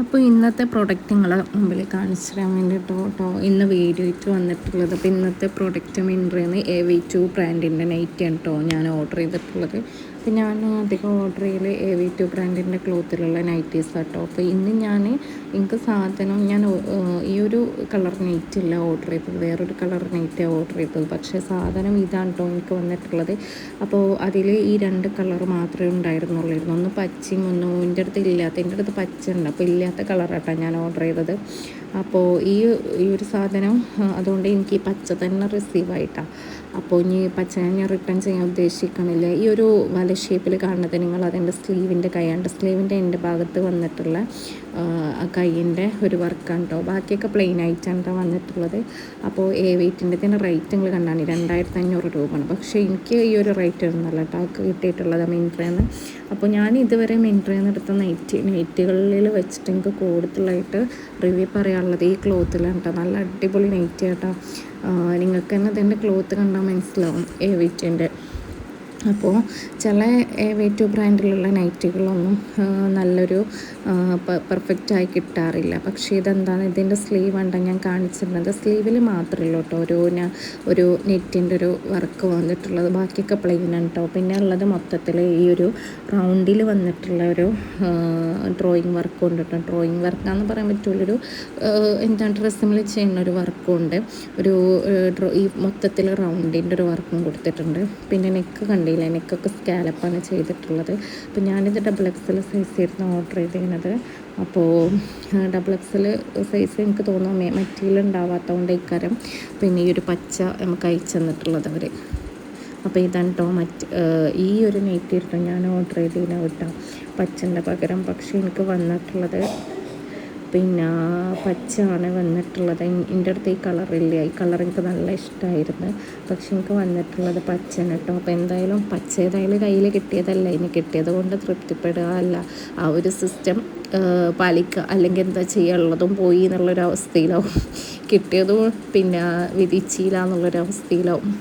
അപ്പോൾ ഇന്നത്തെ പ്രൊഡക്റ്റ് നിങ്ങളെ മുമ്പിൽ കാണിച്ചു തരാൻ വേണ്ടിയിട്ട് കേട്ടോ ഇന്ന് വീഡിയോയ്ക്ക് വന്നിട്ടുള്ളത്. അപ്പോൾ ഇന്നത്തെ പ്രൊഡക്റ്റ് മിൻട്രയിൽ AV2 ബ്രാൻഡിൻ്റെ നൈറ്റിയാണ് കേട്ടോ ഞാൻ ഓർഡർ ചെയ്തിട്ടുള്ളത്. അപ്പോൾ ഞാൻ അധികം ഓർഡർ ചെയ്യൽ AV2 ബ്രാൻഡിൻ്റെ ക്ലോത്തിലുള്ള നൈറ്റീസ് കേട്ടോ. അപ്പോൾ ഇന്ന് എനിക്ക് സാധനം ഈ ഒരു കളർ നൈറ്റില്ല ഓർഡർ ചെയ്തത്, വേറൊരു കളർ നൈറ്റാണ് ഓർഡർ ചെയ്തത്. പക്ഷേ സാധനം ഇതാണ് കേട്ടോ എനിക്ക് വന്നിട്ടുള്ളത്. അപ്പോൾ അതിൽ ഈ 2 കളർ മാത്രമേ ഉണ്ടായിരുന്നുള്ളൂ. ഒന്ന് പച്ചയും ഒന്നും എൻ്റെ അടുത്ത് ഇല്ലാത്ത, എൻ്റെ അടുത്ത് പച്ച ഉണ്ട്, അപ്പോൾ ഇല്ലാത്ത കളറായിട്ടാണ് ഞാൻ ഓർഡർ ചെയ്തത്. അപ്പോൾ ഈ ഒരു സാധനം അതുകൊണ്ട് എനിക്ക് ഈ പച്ച തന്നെ റിസീവ് ആയിട്ടാണ്. അപ്പോൾ ഇനി പച്ച ഞാൻ റിട്ടേൺ ചെയ്യാൻ ഉദ്ദേശിക്കണില്ല. ഈ ഒരു വല ഷേപ്പിൽ കാണുന്നത് നിങ്ങൾ അതിൻ്റെ സ്ലീവിൻ്റെ കൈയാണ്, സ്ലീവിൻ്റെ എൻ്റെ ഭാഗത്ത് വന്നിട്ടുള്ള കൈയിൻ്റെ ഒരു വർക്കാണ് കേട്ടോ. ബാക്കിയൊക്കെ പ്ലെയിൻ ആയിട്ടാണ് വന്നിട്ടുള്ളത്. അപ്പോൾ A8ൻ്റെ തന്നെ റേറ്റ് നിങ്ങൾ കണ്ടാണ് 2500 രൂപയാണ്. പക്ഷേ എനിക്ക് ഈ ഒരു റേറ്റ് ഒന്നുമല്ല കേട്ടോ കിട്ടിയിട്ടുള്ളത് മിൻട്രയിൽ. അപ്പോൾ ഞാൻ ഇതുവരെ മിൻട്രയിൽ നിന്ന് എടുത്ത നെറ്റുകളിൽ വെച്ചിട്ട് എനിക്ക് കൂടുതലായിട്ട് റിവ്യൂ പറയാനുള്ളത് ഈ ക്ലോത്തിലാണ് കേട്ടോ. നല്ല അടിപൊളി നെറ്റ് കേട്ടോ. നിങ്ങൾക്ക് തന്നെ ഇതിൻ്റെ ക്ലോത്ത് കണ്ടാൽ മനസ്സിലാവും A8ൻ്റെ. അപ്പോൾ ചില A2 ബ്രാൻഡിലുള്ള നൈറ്റുകളൊന്നും നല്ലൊരു പെർഫെക്റ്റായി കിട്ടാറില്ല. പക്ഷേ ഇതെന്താണ്, ഇതിൻ്റെ സ്ലീവ് ഉണ്ട് ഞാൻ കാണിച്ചിരുന്നത്. സ്ലീവിൽ മാത്രമേ ഉള്ളൂ കേട്ടോ ഒരു നെറ്റിൻ്റെ ഒരു വർക്ക് വന്നിട്ടുള്ളത്. ബാക്കിയൊക്കെ പ്ലെയിൻ ആണ് കേട്ടോ. പിന്നെ ഉള്ളത് മൊത്തത്തിൽ ഈ ഒരു റൗണ്ടിൽ വന്നിട്ടുള്ള ഒരു ഡ്രോയിങ് വർക്കും ഉണ്ട് കേട്ടോ. ഡ്രോയിങ് വർക്കാണെന്ന് പറയാൻ പറ്റുള്ളൊരു എന്താണ് ഡ്രസ്സിൽ ചെയ്യുന്ന ഒരു വർക്കും ഉണ്ട്. ഈ മൊത്തത്തിൽ റൗണ്ടിൻ്റെ ഒരു വർക്കും കൊടുത്തിട്ടുണ്ട്. പിന്നെ നെക്ക് കണ്ടില്ല, നെക്കൊക്കെ സ്കാലപ്പാണ് ചെയ്തിട്ടുള്ളത്. അപ്പോൾ ഞാനിത് XXL സൈസായിരുന്നു ഓർഡർ ചെയ്തിരുന്നത്. അപ്പോൾ XXL സൈസ് എനിക്ക് തോന്നുന്നു മെറ്റീരിയൽ ഉണ്ടാവാത്തതുകൊണ്ട് ഇക്കാരം പിന്നെ ഈ ഒരു പച്ച നമുക്ക് അയച്ചു തന്നിട്ടുള്ളത് അവർ. അപ്പോൾ ഇതാണ് കേട്ടോ ഈ ഒരു നെറ്റ് ഇട്ടോ ഞാൻ ഓർഡർ ചെയ്തതിന് കേട്ടോ പച്ചൻ്റെ പകരം. പക്ഷേ എനിക്ക് വന്നിട്ടുള്ളത് പിന്നെ പച്ചയാണ് വന്നിട്ടുള്ളത്. എൻ്റെ അടുത്ത് ഈ കളറില്ല, ഈ കളർ എനിക്ക് നല്ല ഇഷ്ടമായിരുന്നു. പക്ഷെ എനിക്ക് വന്നിട്ടുള്ളത് പച്ചയാണ് കേട്ടോ. അപ്പോൾ എന്തായാലും പച്ച ഏതായാലും കയ്യിൽ കിട്ടിയതല്ല, ഇനി കിട്ടിയത് കൊണ്ട് തൃപ്തിപ്പെടുക അല്ല, ആ ഒരു സിസ്റ്റം പാലിക്കുക. അല്ലെങ്കിൽ എന്താ ചെയ്യാനുള്ളതും പോയി എന്നുള്ളൊരവസ്ഥയിലാവും, കിട്ടിയതും പിന്നെ വിധിച്ചില്ല എന്നുള്ളൊരവസ്ഥയിലാവും.